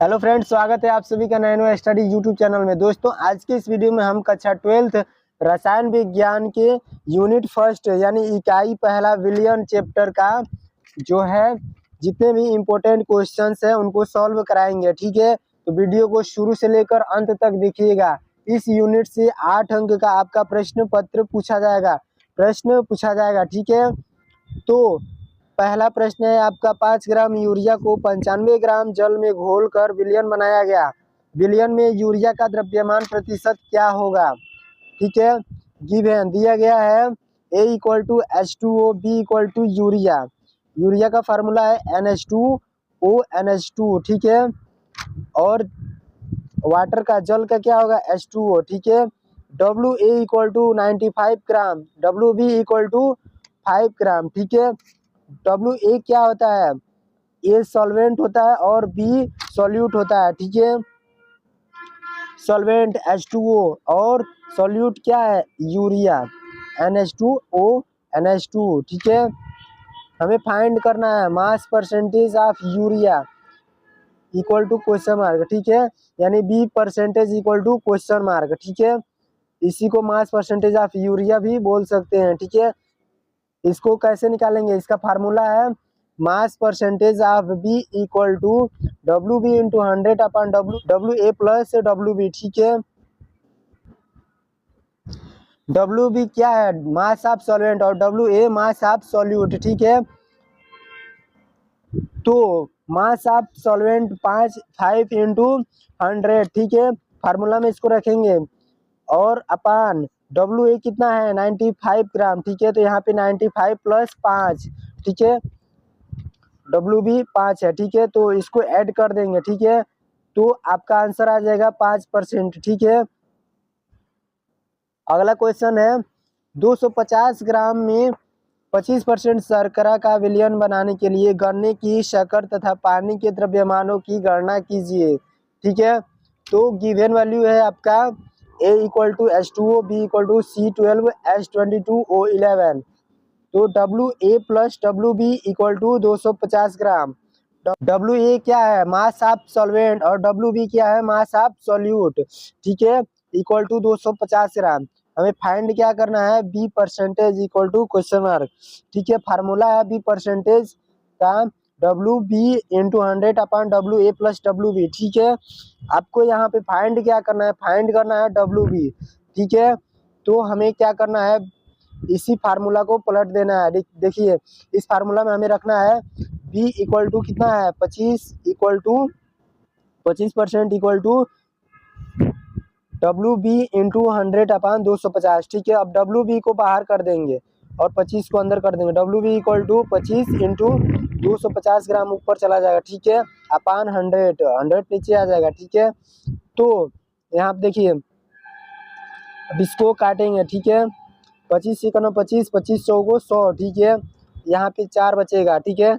Hello friends, स्वागत है आप सभी का नैनो स्टडी यूट्यूब चैनल में। दोस्तों, आज के इस वीडियो में हम कक्षा 12th रसायन विज्ञान के यूनिट फर्स्ट यानी इकाई पहला विलियन चैप्टर का जो है जितने भी इम्पोर्टेंट क्वेश्चंस हैं उनको सॉल्व कराएंगे। ठीक है, तो वीडियो को शुरू से लेकर अंत तक देखिएगा। इस यूनिट से 8 अंक का आपका प्रश्न पत्र पूछा जाएगा। ठीक है, तो पहला प्रश्न है आपका 5 ग्राम यूरिया को 95 ग्राम जल में घोलकर विलयन बनाया गया। विलयन में यूरिया का द्रव्यमान प्रतिशत क्या होगा? ठीक है, गिवन दिया गया है A = H2O, B = यूरिया का फार्मूला है NH2O NH2। ठीक है, और वाटर का जल का क्या होगा H2O। ठीक है, WA = 95 ग्राम, WB = 5 ग्राम। ठीक है, WA क्या होता है? A सॉल्वेंट होता है और B सॉल्यूट होता है। ठीक है, सॉल्वेंट H2O और सॉल्यूट क्या है? Urea NH2O NH2। ठीक है, हमें फाइंड करना है mass percentage of urea equal to question mark. ठीक है, यानी B percentage equal to question mark. ठीक है, इसी को मास परसेंटेज ऑफ यूरिया भी बोल सकते हैं। ठीक है, इसको कैसे निकालेंगे? इसका फार्मूला है mass percentage of B equal to WB into 100 upon WA plus WB। ठीक है, WB क्या है? मास ऑफ सॉल्वेंट और WA मास ऑफ सॉल्यूट। ठीक है, तो मास ऑफ सॉल्वेंट 5 इंटू 100। ठीक है, फार्मूला में इसको रखेंगे और अपन WA कितना है? 95 ग्राम। ठीक है, तो यहाँ पे 95 प्लस 5। ठीक है, WB 5 है। ठीक है, तो इसको ऐड कर देंगे। ठीक है, तो आपका आंसर आ जाएगा 5%। ठीक है, अगला क्वेश्चन है 250 ग्राम में 25% शर्करा का विलयन बनाने के लिए गन्ने की शक्कर तथा पानी के द्रव्यमानों की गणना कीजिए। ठीक है, तो गिवन वैल्यू है आपका A = H2O, B = C12 H22O11। तो WA plus WB equal to 250 gram. WA क्या है? मास ऑफ सॉल्वेंट और WB क्या है? Mass of solute. ठीक है, इक्वल टू 250 ग्राम। हमें फाइंड क्या करना है? B percentage equal to question mark. ठीक है, फार्मूला है B परसेंटेज का WB into 100 upon WA plus WB। ठीक है, आपको यहाँ पे फाइंड क्या करना है? फाइंड करना है WB। ठीक है, तो हमें क्या करना है? इसी फार्मूला को पलट देना है। देखिए, इस फार्मूला में हमें रखना है B इक्वल टू कितना है? 25% इक्वल टू WB इंटू 100 अपन 250। ठीक है, अब WB को बाहर कर देंगे और 25 को अंदर कर देंगे। WB इक्वल टू 25 इंटू 250 ग्राम ऊपर चला जाएगा। ठीक है, अपन 100 नीचे आ जाएगा। ठीक है, तो यहाँ पे देखिए, अब इसको काटेंगे। ठीक है, 25 × 25 25 चौको 100। ठीक है, यहाँ पे 4 बचेगा। ठीक है,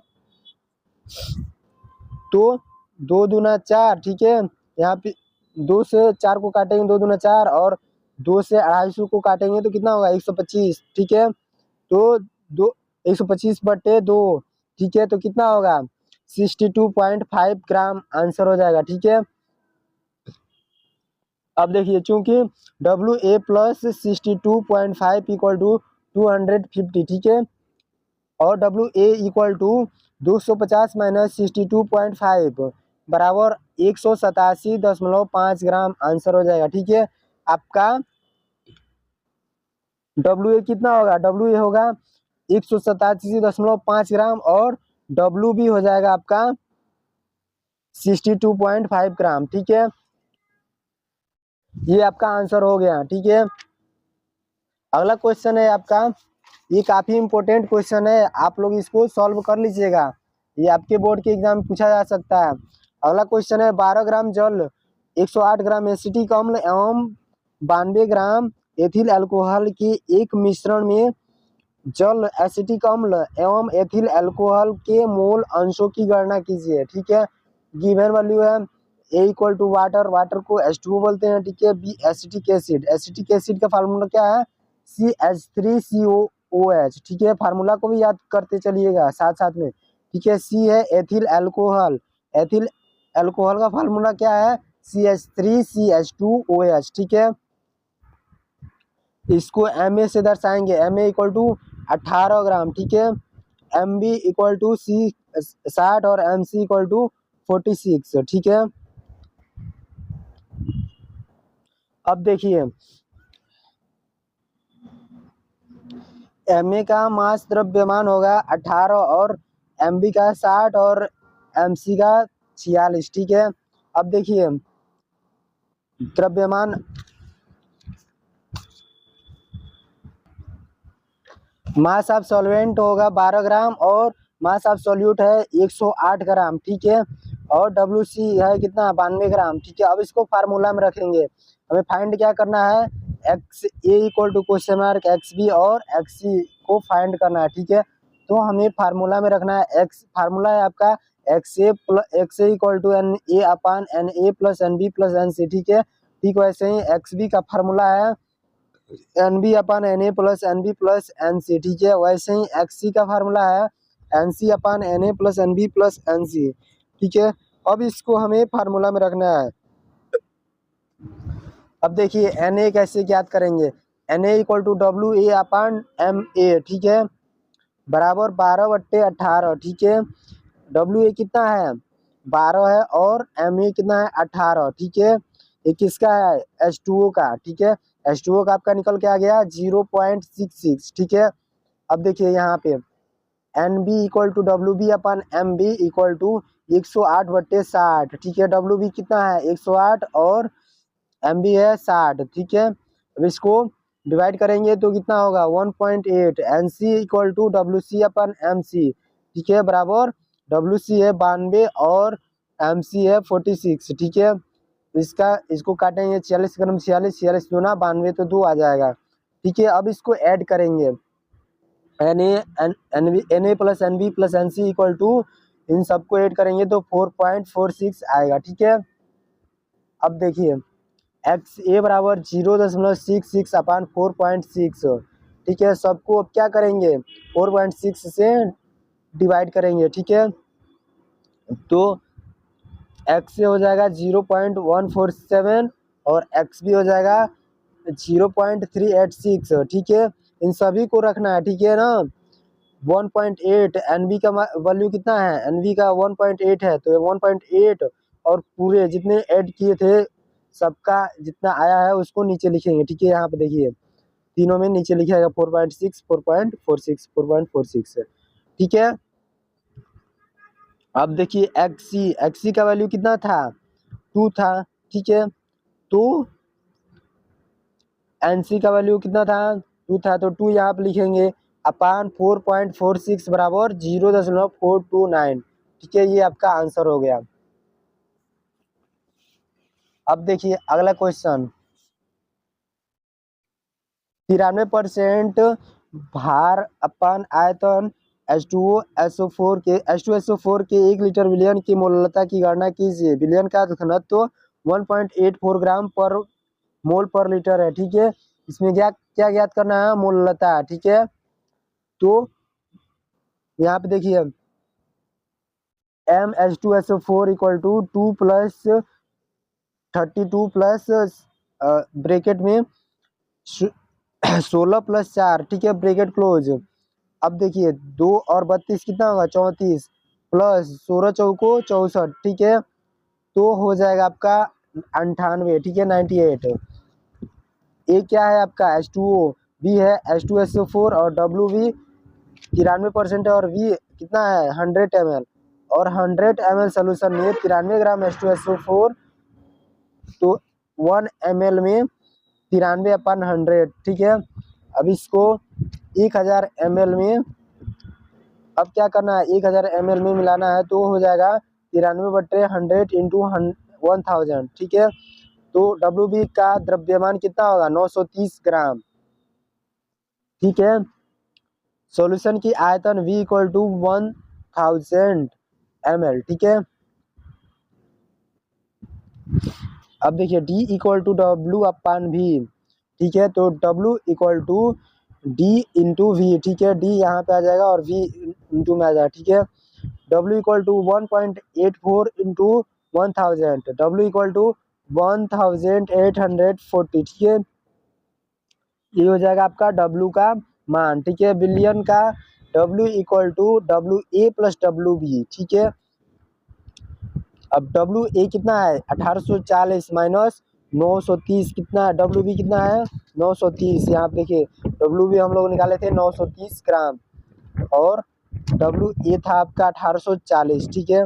तो 2 दूना 4। ठीक है, यहाँ पे 2 से 4 को काटेंगे, 2 दूना 4 और 2 से 250 को काटेंगे तो कितना होगा? 125। ठीक है, तो 125/2। ठीक है, तो कितना होगा? 62.5 ग्राम आंसर हो जाएगा। ठीक है, अब देखिए, चूंकि WA प्लस 62.5 इक्वल टू 250। ठीक है, और WA इक्वल टू 250 माइनस 62.5 बराबर 187.5 ग्राम आंसर हो जाएगा। ठीक है, आपका WA कितना होगा? WA होगा 187.5 ग्राम और WB हो जाएगा आपका 62.5 ग्राम। ठीक है, ये आपका आंसर हो गया। ठीक है, अगला क्वेश्चन है आपका, ये काफी इंपॉर्टेंट क्वेश्चन है, आप लोग इसको सॉल्व कर लीजिएगा, ये आपके बोर्ड के एग्जाम में पूछा जा सकता है। अगला क्वेश्चन है 12 ग्राम जल, 108 ग्राम एसिटिक अम्ल एवं 92 ग्राम एथिल अल्कोहल के एक मिश्रण में जल, एसिटिक अम्ल एवं एथिल अल्कोहल के मोल अंशों की गणना कीजिए। ठीक है, गिवन वैल्यू है A इक्वल टू वाटर को H2O बोलते हैं। ठीक है, B एसिटिक एसिड का फार्मूला क्या है? CH3COOH। ठीक है, फार्मूला को भी याद करते चलिएगा साथ साथ में। ठीक है, C है एथिल अल्कोहल, एथिल अल्कोहल का फार्मूला क्या है, CH3CH2OH, ठीक है। इसको MA से दर्शाएंगे, MA इक्वल टू 18 ग्राम, ठीक है। MB इक्वल टू C 60 और MC इक्वल टू 46, ठीक है। अब देखिए MA का मास द्रव्यमान होगा 18 और MB का 60 और MC का 46, ठीक है। अब देखिए द्रव्यमान मास ऑफ सॉल्वेंट होगा 12 ग्राम और मास ऑफ सॉल्यूट है 108 ग्राम, ठीक है। और WC है कितना, 92 ग्राम, ठीक है। अब इसको फार्मूला में रखेंगे, हमें फाइंड क्या करना है, XA equal to question mark XB और XC को फाइंड करना है, ठीक है। तो हमें फार्मूला में रखना है, एक्स फार्मूला है आपका XA equal to NA upon NA plus NB plus NC, ठीक है। ठीक वैसे ही XB का फार्मूला है NB upon NA plus NB plus NC, ठीक है। वैसे ही XC का फार्मूला है NC upon NA plus NB plus NC, ठीक है। अब इसको हमें फार्मूला में रखना है। अब देखिए Na कैसे ज्ञात करेंगे, Na equal to WA upon MA, ठीक है, बराबर 12/18, ठीक है। WA कितना है, 12 है और MA कितना है, 18, ठीक है। ये किसका है, H2O का, ठीक है। H2O का आपका निकल के आ गया 0.66, ठीक है। अब देखिए यहाँ पे NB equal to WB upon MB equal to 108/60, ठीक है। WB कितना है 108 और MB है 60, ठीक है। अब इसको डिवाइड करेंगे तो कितना होगा 1.8, NC equal to WC upon MC, ठीक है, बराबर WC है 92 और MC है 46, ठीक है। इसको काटेंगे 46 ग्राम 46 46 2 ना 92 तो 2 आ जाएगा, ठीक है। अब इसको ऐड करेंगे Na plus NB plus NC equal to, इन सबको ऐड करेंगे तो 4.46 आएगा, ठीक है। अब देखिए XA बराबर 0.66 अपान 4.6, ठीक है। सबको अब क्या करेंगे 4.6 से डिवाइड करेंगे, ठीक है। तो XA हो जाएगा 0.147 और XB हो जाएगा 0.386, ठीक है। इन सभी को रखना है, ठीक है ना। 1.8 NB का वैल्यू कितना है, NB का 1.8 है तो 1.8 और पूरे जितने ऐड किए थे सबका जितना आया है उसको नीचे लिखेंगे, ठीक है। यहाँ पे देखिए तीनों में नीचे लिखेगा 4.6 4.46 4.46, ठीक है। अब देखिए XC का वैल्यू कितना था 2 था, ठीक है। तो NC का वैल्यू कितना था 2 था तो 2 यहाँ पे लिखेंगे अपान 4.46 बराबर 0.429, ठीक है। ये आपका आंसर हो गया। अब देखिए अगला क्वेश्चन, 93% भार अपान आयतन H2SO4 के 1 लीटर विलयन की मोलता की गणना कीजिए। विलयन का घनत्व 1.84 ग्राम पर मोल पर लीटर है, ठीक है। इसमें क्या ज्ञात करना है, मोलता, ठीक है। तो यहाँ पे देखिए MH2SO4 equal to 2 plus 32 plus bracket में 16 प्लस 4, ठीक है, ब्रैकेट क्लोज। अब देखिए 2 और 32 कितना होगा 34 प्लस 16 चौको 64, ठीक है। तो हो जाएगा आपका 98, ठीक है, 98। ए क्या है आपका H2O, B है H2SO4 और WB 93% है और V कितना है 100 ml और 100 ml सोल्यूशन में 93 ग्राम H2SO4 तो 1 ml में 93/100, ठीक है। अब इसको 1000 ml में अब क्या करना है 1000 ml में मिलाना है तो हो जाएगा 93/100 इंटू 1000, ठीक है। तो WB का द्रव्यमान कितना होगा 930 ग्राम, ठीक है। सॉल्यूशन की आयतन V इक्वल टू 1000 ml, ठीक है। अब देखिए D equal to W upon V, ठीक है। तो W equal to D into V, ठीक है। D यहाँ पे आ जाएगा और V इंटू में आ जाएगा, ठीक है। W equal to 1.84 into 1000, W equal to 1840, ठीक है। ये हो जाएगा आपका W का मान, ठीक है। बिलियन का W equal to WA plus WB, ठीक है। अब WA कितना है 1840 माइनस 930 कितना है, WB कितना है 930। यहाँ पे देखिए WB हम लोग निकाले थे 930 ग्राम और WA था आपका 1840, ठीक है।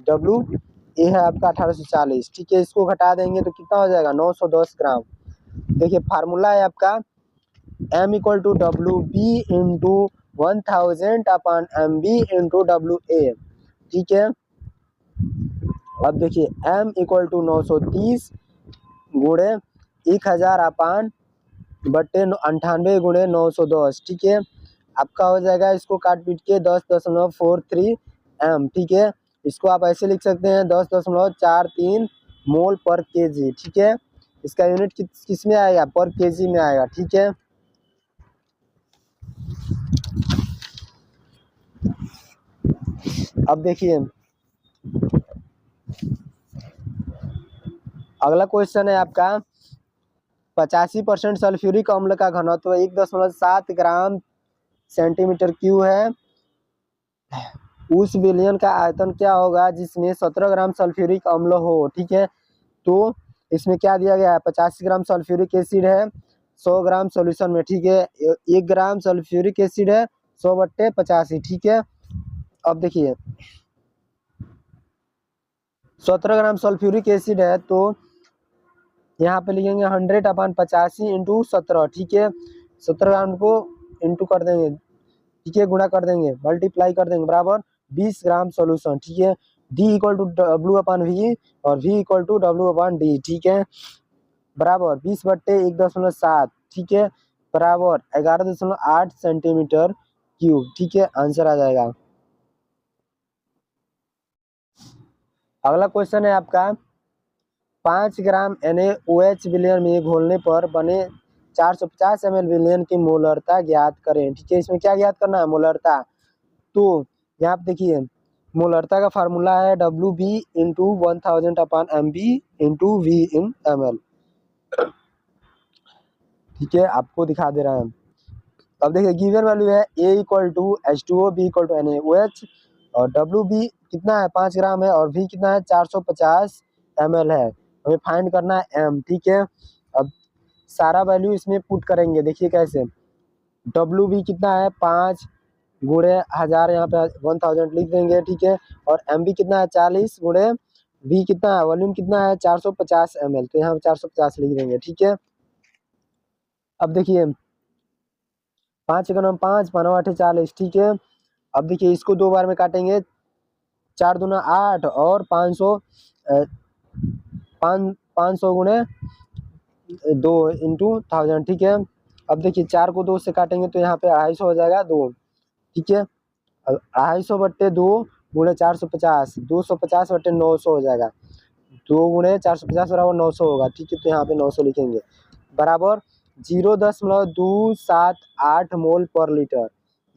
WA है आपका 1840, ठीक है। इसको घटा देंगे तो कितना हो जाएगा 910 ग्राम। देखिए फार्मूला है आपका M equal to WB into 1000 upon MB into WA, ठीक है। अब देखिए M इक्वल टू 930 गुणे 1000 अपान बट्टे 98 गुणे 910, ठीक है। आपका हो जाएगा, इसको काट पीट के 10.43 M, ठीक है। इसको आप ऐसे लिख सकते हैं 10.43 मोल पर केजी, ठीक है। इसका यूनिट किस में आएगा, पर केजी में आएगा, ठीक है। अब देखिए अगला क्वेश्चन है आपका 85% सल्फ्यूरिक अम्ल का घनत्व 1.7 ग्राम सेंटीमीटर क्यूब है। उस विलयन का आयतन क्या होगा जिसमें 17 ग्राम सल्फ्यूरिक अम्ल हो, ठीक है। तो इसमें क्या दिया गया है 85 ग्राम सल्फ्यूरिक एसिड है 100 ग्राम सॉल्यूशन में, ठीक है। 1 ग्राम सल्फ्यूरिक एसिड है 100/85, ठीक है। अब देखिए 17 ग्राम सल्फ्यूरिक एसिड है तो यहाँ पे लिखेंगे 100/85 इंटू 17, ठीक है। 17 ग्राम को इंटू कर देंगे, ठीक है, गुणा कर देंगे, मल्टीप्लाई कर देंगे, बराबर 20 ग्राम सॉल्यूशन, ठीक है। D इक्वल टू W/V और V इक्वल टू W/D, ठीक है, बराबर 20/1.7, ठीक है, बराबर 11.8 सेंटीमीटर क्यूब, ठीक है। आंसर आ जाएगा। अगला क्वेश्चन है आपका 5 ग्राम NaOH विलयन में घोलने पर बने 450 ml विलयन की मोलरता ज्ञात करें, ठीक है। इसमें क्या ज्ञात करना है, मोलरता। तो यहाँ पे देखिए मोलरता का फार्मूला है WB इंटू 1000 अपान MB इंटू V इन ml, ठीक है। आपको दिखा दे रहा है। अब देखिए गिवन वैल्यू है A equal to H2O, B equal to NaOH और WB कितना है 5 ग्राम है और V कितना है 450 ml है। हमें फाइंड करना है M, ठीक है। अब सारा वैल्यू इसमें पुट करेंगे, देखिए कैसे। WB कितना है 5 गुणे 1000, यहाँ पे 1000 लिख देंगे, ठीक है। और MB कितना है 40 गुणे V कितना है, वॉल्यूम कितना है 450 ml, तो यहाँ पे 450 लिख देंगे, ठीक है। अब देखिए 5 गुना 5 5 8 40, ठीक है। अब देखिए इसको 2 बार में काटेंगे, 4 दूना 8 और 500 गुणे 2 इंटू 1000, ठीक है। अब देखिए 4 को 2 से काटेंगे तो यहाँ पे 250 हो जाएगा 2, ठीक है। 250/2 गुणे 450, 250/900 हो जाएगा, 2 गुणे 450 बराबर 900 होगा, ठीक है। तो यहाँ पे 900 लिखेंगे, बराबर 0.278 मोल पर लीटर,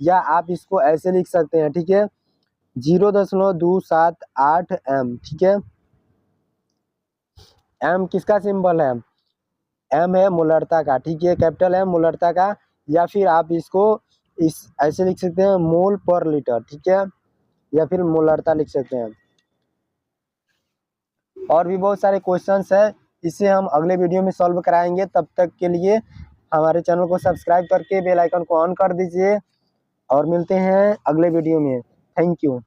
या आप इसको ऐसे लिख सकते हैं, ठीक है, 0.278 M, ठीक है। M किसका सिंबल है, M है मोलरता का, ठीक है, कैपिटल M मोलरता का, या फिर आप इसको ऐसे लिख सकते हैं मोल पर लीटर, ठीक है, या फिर मोलरता लिख सकते हैं। और भी बहुत सारे क्वेश्चंस है, इसे हम अगले वीडियो में सॉल्व कराएंगे। तब तक के लिए हमारे चैनल को सब्सक्राइब करके बेल आइकन को ऑन कर दीजिए और मिलते हैं अगले वीडियो में। Thank you.